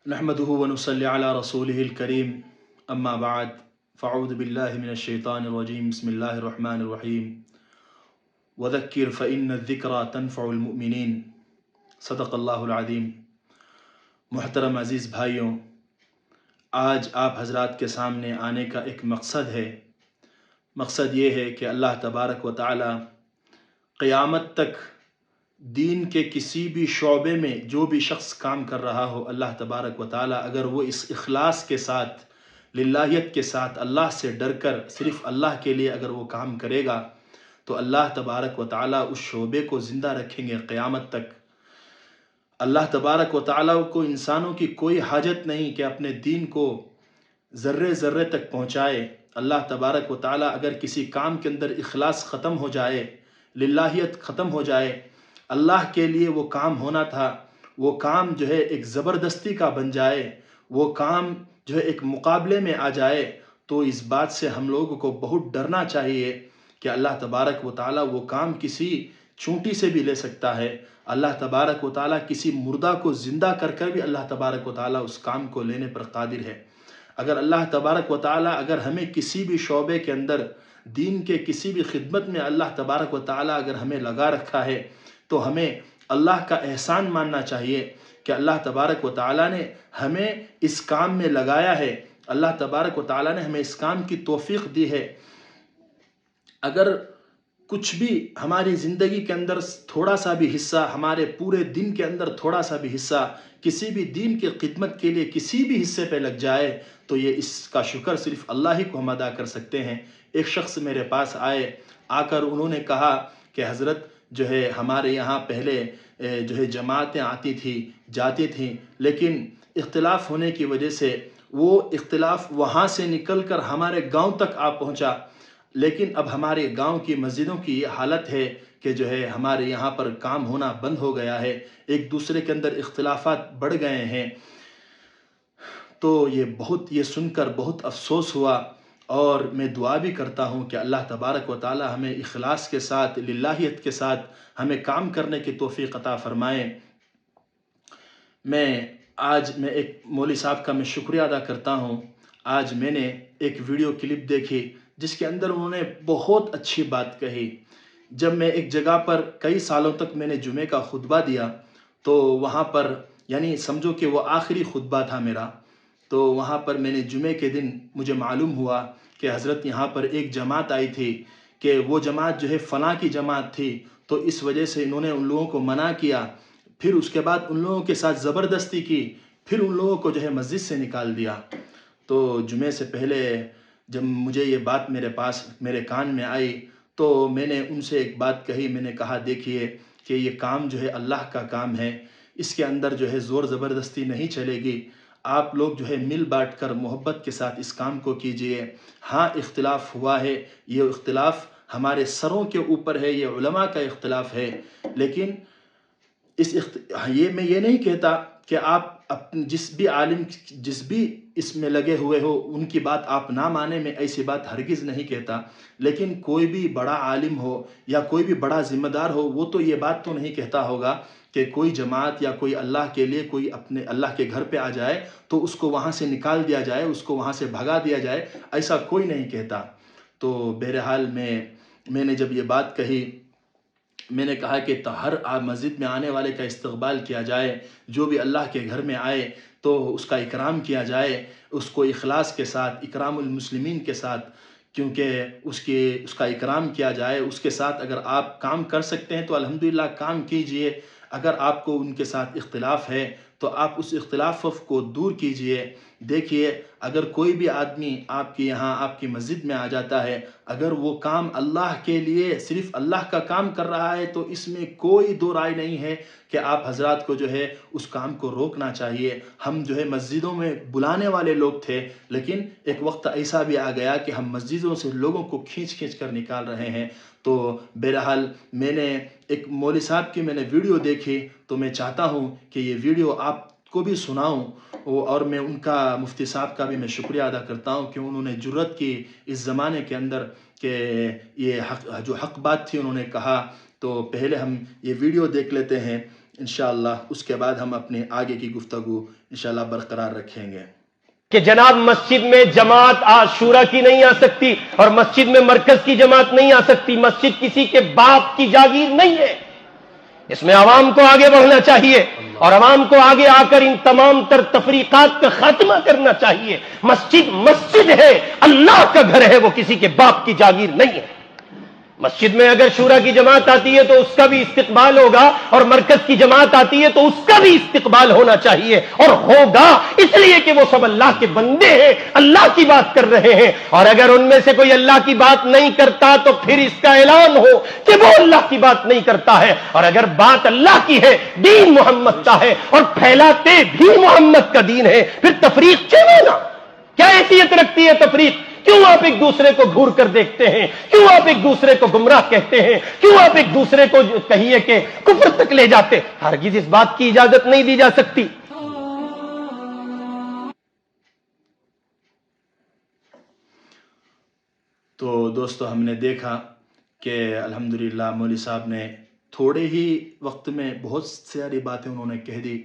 نحمده ونصلي على رسوله الكريم اما بعد فاعوذ بالله من الشيطان الرجيم بسم الله الرحمن الرحيم وذكر فإن الذكرى تنفع المؤمنين صدق اللہ العظیم۔ محترم عزیز بھائیوں، آج آپ حضرات کے سامنے آنے کا ایک مقصد ہے۔ مقصد یہ ہے کہ اللہ تبارک و تعالی قیامت تک دین کے کسی بھی شعبے میں جو بھی شخص کام کر رہا ہو، اللہ تبارک و تعالی اگر وہ اس اخلاص کے ساتھ، للہیت کے ساتھ، اللہ سے ڈر کر صرف اللہ کے لیے اگر وہ کام کرے گا تو اللہ تبارک و تعالی اس شعبے کو زندہ رکھیں گے قیامت تک۔ اللہ تبارک و تعالی کو انسانوں کی کوئی حاجت نہیں کہ اپنے دین کو ذرے ذرے تک پہنچائے۔ اللہ تبارک و تعالی اگر کسی کام کے اندر اخلاص ختم ہو جائے، للہیت ختم ہو جائے، اللہ کے لیے وہ کام ہونا تھا، وہ کام جو ہے ایک زبردستی کا بن جائے، وہ کام جو ہے ایک مقابلے میں آ جائے، تو اس بات سے ہم لوگوں کو بہت ڈرنا چاہیے کہ اللہ تبارک و تعالی وہ کام کسی چونٹی سے بھی لے سکتا ہے۔ اللہ تبارک و تعالی کسی مردہ کو زندہ کر کر بھی اللہ تبارک و تعالی اس کام کو لینے پر قادر ہے۔ اگر اللہ تبارک و تعالی اگر ہمیں کسی بھی شعبے کے اندر، دین کے کسی بھی خدمت میں اللہ تبارک و تعالی اگر ہمیں لگا رکھا ہے تو ہمیں اللہ کا احسان ماننا چاہیے کہ اللہ تبارک و تعالی نے ہمیں اس کام میں لگایا ہے، اللہ تبارک و تعالی نے ہمیں اس کام کی توفیق دی ہے۔ اگر کچھ بھی ہماری زندگی کے اندر تھوڑا سا بھی حصہ، ہمارے پورے دن کے اندر تھوڑا سا بھی حصہ کسی بھی دین کی خدمت کے لیے کسی بھی حصے پہ لگ جائے تو یہ اس کا شکر صرف اللہ ہی کو ہم ادا کر سکتے ہیں۔ ایک شخص میرے پاس آ کر انہوں نے کہا کہ حضرت جو ہے ہمارے یہاں پہلے جو ہے جماعتیں آتی تھی، جاتی تھیں، لیکن اختلاف ہونے کی وجہ سے وہ اختلاف وہاں سے نکل کر ہمارے گاؤں تک آ پہنچا، لیکن اب ہمارے گاؤں کی مسجدوں کی یہ حالت ہے کہ جو ہے ہمارے یہاں پر کام ہونا بند ہو گیا ہے، ایک دوسرے کے اندر اختلافات بڑھ گئے ہیں۔ تو یہ سن کر بہت افسوس ہوا، اور میں دعا بھی کرتا ہوں کہ اللہ تبارک و تعالی ہمیں اخلاص کے ساتھ، للہیت کے ساتھ ہمیں کام کرنے کی توفیق عطا فرمائے۔ آج میں ایک مولوی صاحب کا میں شکریہ ادا کرتا ہوں۔ آج میں نے ایک ویڈیو کلپ دیکھی جس کے اندر انہوں نے بہت اچھی بات کہی۔ جب میں ایک جگہ پر کئی سالوں تک میں نے جمعے کا خطبہ دیا تو وہاں پر یعنی سمجھو کہ وہ آخری خطبہ تھا میرا، تو وہاں پر میں نے جمعے کے دن مجھے معلوم ہوا کہ حضرت یہاں پر ایک جماعت آئی تھی کہ وہ جماعت جو ہے فلاں کی جماعت تھی، تو اس وجہ سے انہوں نے ان لوگوں کو منع کیا، پھر اس کے بعد ان لوگوں کے ساتھ زبردستی کی، پھر ان لوگوں کو جو ہے مسجد سے نکال دیا۔ تو جمعے سے پہلے جب مجھے یہ بات میرے کان میں آئی تو میں نے ان سے ایک بات کہی، میں نے کہا دیکھیے کہ یہ کام جو ہے اللہ کا کام ہے، اس کے اندر جو ہے زور زبردستی نہیں چلے گی، آپ لوگ جو ہے مل بانٹ کر محبت کے ساتھ اس کام کو کیجئے۔ ہاں اختلاف ہوا ہے، یہ اختلاف ہمارے سروں کے اوپر ہے، یہ علماء کا اختلاف ہے، لیکن میں یہ نہیں کہتا کہ آپ جس بھی عالم، جس بھی اس میں لگے ہوئے ہو ان کی بات آپ نہ مانیں، میں ایسی بات ہرگز نہیں کہتا، لیکن کوئی بھی بڑا عالم ہو یا کوئی بھی بڑا ذمہ دار ہو وہ تو یہ بات تو نہیں کہتا ہوگا کہ کوئی جماعت یا کوئی اللہ کے لیے کوئی اپنے اللہ کے گھر پہ آ جائے تو اس کو وہاں سے نکال دیا جائے، اس کو وہاں سے بھگا دیا جائے، ایسا کوئی نہیں کہتا۔ تو بہرحال میں نے جب یہ بات کہی، میں نے کہا کہ ہر مسجد میں آنے والے کا استقبال کیا جائے، جو بھی اللہ کے گھر میں آئے تو اس کا اکرام کیا جائے، اس کو اخلاص کے ساتھ، اکرام المسلمین کے ساتھ، کیونکہ اس کا اکرام کیا جائے۔ اس کے ساتھ اگر آپ کام کر سکتے ہیں تو الحمدللہ کام کیجئے، اگر آپ کو ان کے ساتھ اختلاف ہے تو آپ اس اختلاف کو دور کیجئے۔ دیکھیے اگر کوئی بھی آدمی آپ کے یہاں، آپ کی مسجد میں آ جاتا ہے، اگر وہ کام اللہ کے لیے صرف اللہ کا کام کر رہا ہے تو اس میں کوئی دو رائے نہیں ہے کہ آپ حضرات کو جو ہے اس کام کو روکنا چاہیے۔ ہم جو ہے مسجدوں میں بلانے والے لوگ تھے، لیکن ایک وقت ایسا بھی آ گیا کہ ہم مسجدوں سے لوگوں کو کھینچ کر نکال رہے ہیں۔ تو بہرحال میں نے ایک مولوی صاحب کی میں نے ویڈیو دیکھی، تو میں چاہتا ہوں کہ یہ ویڈیو آپ کو بھی سناؤں، اور میں ان کا، مفتی صاحب کا بھی میں شکریہ ادا کرتا ہوں کہ انہوں نے جرأت کی اس زمانے کے اندر کہ یہ جو حق بات تھی انہوں نے کہا۔ تو پہلے ہم یہ ویڈیو دیکھ لیتے ہیں انشاءاللہ اس کے بعد ہم اپنے آگے کی گفتگو انشاءاللہ برقرار رکھیں گے کہ جناب مسجد میں جماعت شورا کی نہیں آ سکتی اور مسجد میں مرکز کی جماعت نہیں آ سکتی. مسجد کسی کے باپ کی جاگیر نہیں ہے. اس میں عوام کو آگے بڑھنا چاہیے اور عوام کو آگے آ کر ان تمام تر تفریقات کا خاتمہ کرنا چاہیے. مسجد مسجد ہے، اللہ کا گھر ہے، وہ کسی کے باپ کی جاگیر نہیں ہے. مسجد میں اگر شورا کی جماعت آتی ہے تو اس کا بھی استقبال ہوگا اور مرکز کی جماعت آتی ہے تو اس کا بھی استقبال ہونا چاہیے اور ہوگا، اس لیے کہ وہ سب اللہ کے بندے ہیں، اللہ کی بات کر رہے ہیں. اور اگر ان میں سے کوئی اللہ کی بات نہیں کرتا تو پھر اس کا اعلان ہو کہ وہ اللہ کی بات نہیں کرتا ہے. اور اگر بات اللہ کی ہے، دین محمد کا ہے اور پھیلاتے بھی محمد کا دین ہے، پھر تفریق کیوں ہونا؟ کیا حیثیت رکھتی ہے تفریق؟ کیوں آپ ایک دوسرے کو گھور کر دیکھتے ہیں؟ کیوں آپ ایک دوسرے کو گمراہ کہتے ہیں؟ کیوں آپ ایک دوسرے کو کہیے کہ کفر تک لے جاتے؟ ہرگز اس بات کی اجازت نہیں دی جا سکتی. تو دوستو ہم نے دیکھا کہ الحمدللہ مولوی صاحب نے تھوڑے ہی وقت میں بہت ساری باتیں انہوں نے کہہ دی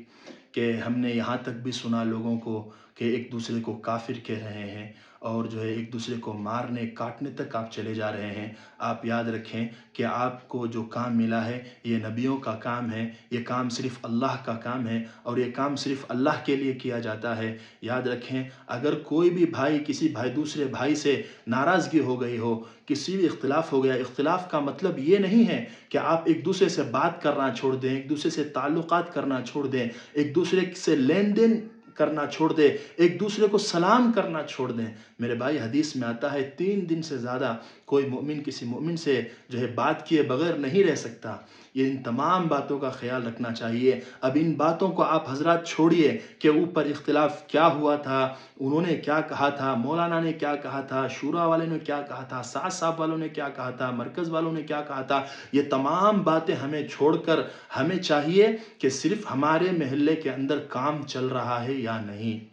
کہ ہم نے یہاں تک بھی سنا لوگوں کو کہ ایک دوسرے کو کافر کہہ رہے ہیں اور جو ہے ایک دوسرے کو مارنے کاٹنے تک آپ چلے جا رہے ہیں. آپ یاد رکھیں کہ آپ کو جو کام ملا ہے یہ نبیوں کا کام ہے، یہ کام صرف اللہ کا کام ہے اور یہ کام صرف اللہ کے لیے کیا جاتا ہے. یاد رکھیں اگر کوئی بھی بھائی کسی دوسرے بھائی سے ناراضگی ہو گئی ہو، کسی بھی اختلاف ہو گیا، اختلاف کا مطلب یہ نہیں ہے کہ آپ ایک دوسرے سے بات کرنا چھوڑ دیں، ایک دوسرے سے تعلقات کرنا چھوڑ دیں، ایک دوسرے سے لین دین کرنا چھوڑ دیں، ایک دوسرے کو سلام کرنا چھوڑ دیں. میرے بھائی حدیث میں آتا ہے 3 دن سے زیادہ کوئی مومن کسی مومن سے جو ہے بات کیے بغیر نہیں رہ سکتا. یہ ان تمام باتوں کا خیال رکھنا چاہیے. اب ان باتوں کو آپ حضرات چھوڑیے کہ اوپر اختلاف کیا ہوا تھا، انہوں نے کیا کہا تھا، مولانا نے کیا کہا تھا، شورا والے نے کیا کہا تھا، سعد صاحب والوں نے کیا کہا تھا، مرکز والوں نے کیا کہا تھا. یہ تمام باتیں ہمیں چھوڑ کر ہمیں چاہیے کہ صرف ہمارے محلے کے اندر کام چل رہا ہے یا نہیں.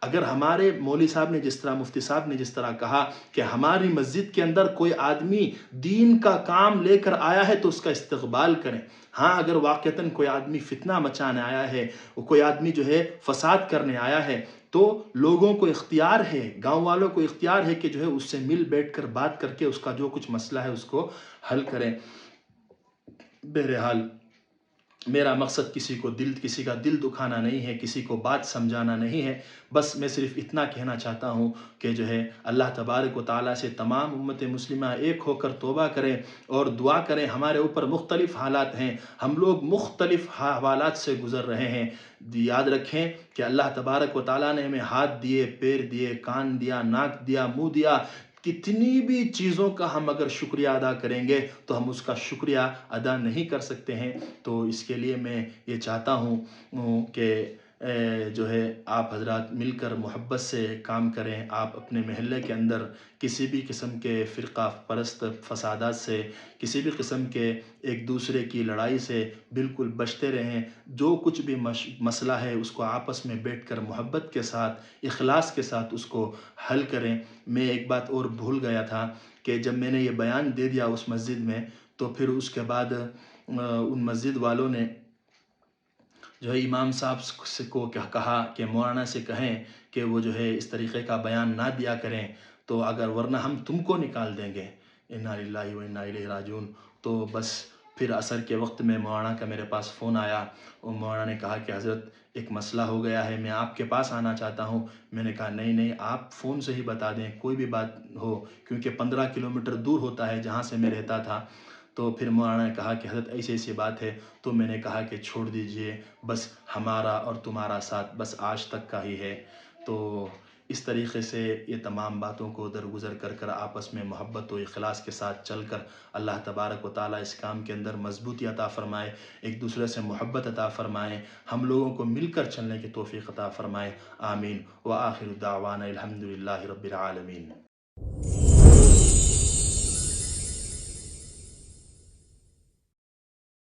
اگر ہمارے مولوی صاحب نے جس طرح، مفتی صاحب نے جس طرح کہا کہ ہماری مسجد کے اندر کوئی آدمی دین کا کام لے کر آیا ہے تو اس کا استقبال کریں. ہاں اگر واقعتاً کوئی آدمی فتنہ مچانے آیا ہے، کوئی آدمی جو ہے فساد کرنے آیا ہے تو لوگوں کو اختیار ہے، گاؤں والوں کو اختیار ہے کہ جو ہے اس سے مل بیٹھ کر بات کر کے اس کا جو کچھ مسئلہ ہے اس کو حل کریں. بہرحال میرا مقصد کسی کا دل دکھانا نہیں ہے، کسی کو بات سمجھانا نہیں ہے. بس میں صرف اتنا کہنا چاہتا ہوں کہ جو ہے اللہ تبارک و تعالیٰ سے تمام امت مسلمہ ایک ہو کر توبہ کریں اور دعا کریں. ہمارے اوپر مختلف حالات ہیں، ہم لوگ مختلف حوالات سے گزر رہے ہیں. یاد رکھیں کہ اللہ تبارک و تعالیٰ نے ہمیں ہاتھ دیے، پیر دیے، کان دیا، ناک دیا، منہ دیا. کتنی بھی چیزوں کا ہم اگر شکریہ ادا کریں گے تو ہم اس کا شکریہ ادا نہیں کر سکتے ہیں. تو اس کے لیے میں یہ چاہتا ہوں کہ جو ہے آپ حضرات مل کر محبت سے کام کریں. آپ اپنے محلے کے اندر کسی بھی قسم کے فرقہ پرست فسادات سے، کسی بھی قسم کے ایک دوسرے کی لڑائی سے بالکل بچتے رہیں. جو کچھ بھی مسئلہ ہے اس کو آپس میں بیٹھ کر محبت کے ساتھ، اخلاص کے ساتھ اس کو حل کریں. میں ایک بات اور بھول گیا تھا کہ جب میں نے یہ بیان دے دیا اس مسجد میں تو پھر اس کے بعد ان مسجد والوں نے جو ہے امام صاحب کو کہا کہ مولانا سے کہیں کہ وہ جو ہے اس طریقے کا بیان نہ دیا کریں تو اگر ورنہ ہم تم کو نکال دیں گے. انا للہ و انا الیہ راجعون. تو بس پھر عصر کے وقت میں مولانا کا میرے پاس فون آیا اور مولانا نے کہا کہ حضرت ایک مسئلہ ہو گیا ہے، میں آپ کے پاس آنا چاہتا ہوں. میں نے کہا نہیں آپ فون سے ہی بتا دیں کوئی بھی بات ہو، کیونکہ 15 کلومیٹر دور ہوتا ہے جہاں سے میں رہتا تھا. تو پھر مولانا نے کہا کہ حضرت ایسی بات ہے. تو میں نے کہا کہ چھوڑ دیجئے، بس ہمارا اور تمہارا ساتھ بس آج تک کا ہی ہے. تو اس طریقے سے یہ تمام باتوں کو درگزر کر آپس میں محبت و اخلاص کے ساتھ چل کر اللہ تبارک و تعالیٰ اس کام کے اندر مضبوطی عطا فرمائے، ایک دوسرے سے محبت عطا فرمائے، ہم لوگوں کو مل کر چلنے کی توفیق عطا فرمائے. آمین. وآخر دعوانا الحمدللہ رب العالمین.